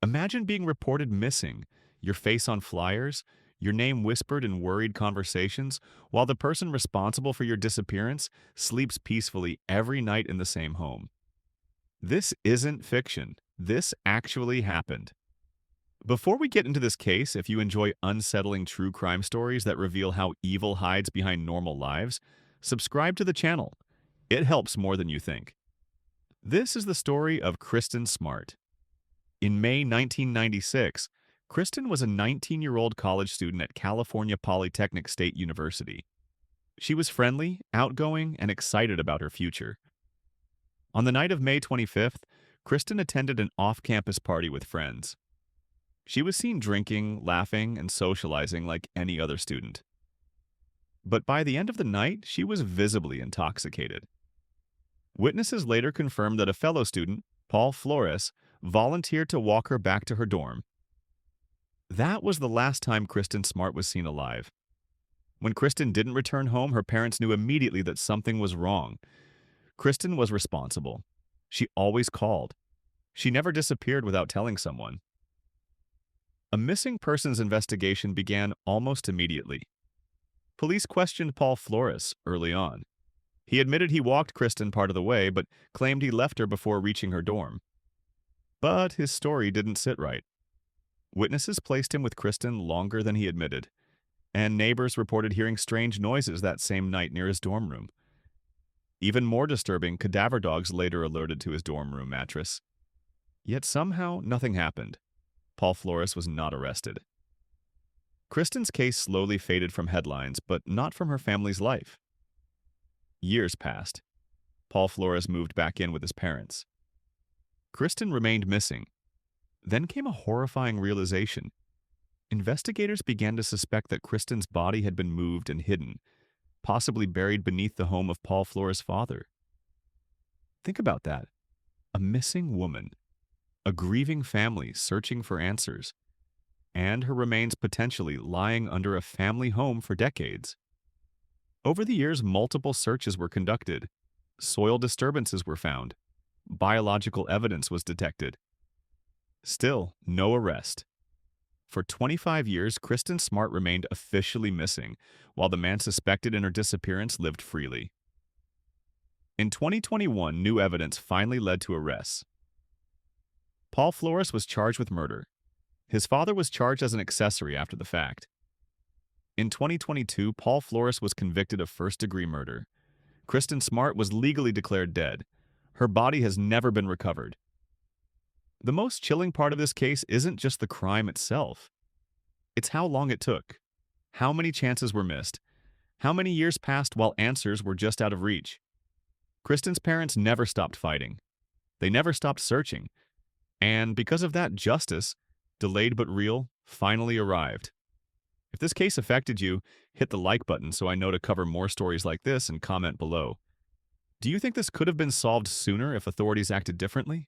Imagine being reported missing, your face on flyers, your name whispered in worried conversations, while the person responsible for your disappearance sleeps peacefully every night in the same home. This isn't fiction. This actually happened. Before we get into this case, if you enjoy unsettling true crime stories that reveal how evil hides behind normal lives, subscribe to the channel. It helps more than you think. This is the story of Kristen Smart. In May 1996, Kristen was a 19-year-old college student at California Polytechnic State University. She was friendly, outgoing, and excited about her future. On the night of May 25th, Kristen attended an off-campus party with friends. She was seen drinking, laughing, and socializing like any other student. But by the end of the night, she was visibly intoxicated. Witnesses later confirmed that a fellow student, Paul Flores, volunteered to walk her back to her dorm. That was the last time Kristen Smart was seen alive. When Kristen didn't return home, her parents knew immediately that something was wrong. Kristen was responsible. She always called. She never disappeared without telling someone. A missing persons investigation began almost immediately. Police questioned Paul Flores early on. He admitted he walked Kristen part of the way, but claimed he left her before reaching her dorm. But his story didn't sit right. Witnesses placed him with Kristen longer than he admitted, and neighbors reported hearing strange noises that same night near his dorm room. Even more disturbing, cadaver dogs later alerted to his dorm room mattress. Yet somehow nothing happened. Paul Flores was not arrested. Kristen's case slowly faded from headlines, but not from her family's life. Years passed. Paul Flores moved back in with his parents. Kristen remained missing. Then came a horrifying realization. Investigators began to suspect that Kristen's body had been moved and hidden, possibly buried beneath the home of Paul Flores' father. Think about that. A missing woman, a grieving family searching for answers, and her remains potentially lying under a family home for decades. Over the years, multiple searches were conducted. Soil disturbances were found. Biological evidence was detected. Still, no arrest. For 25 years, Kristen Smart remained officially missing, while the man suspected in her disappearance lived freely. In 2021, new evidence finally led to arrests. Paul Flores was charged with murder. His father was charged as an accessory after the fact. In 2022, Paul Flores was convicted of first-degree murder. Kristen Smart was legally declared dead. Her body has never been recovered. The most chilling part of this case isn't just the crime itself. It's how long it took. How many chances were missed? How many years passed while answers were just out of reach? Kristen's parents never stopped fighting. They never stopped searching. And because of that, justice, delayed but real, finally arrived. If this case affected you, hit the like button so I know to cover more stories like this and comment below. Do you think this could have been solved sooner if authorities acted differently?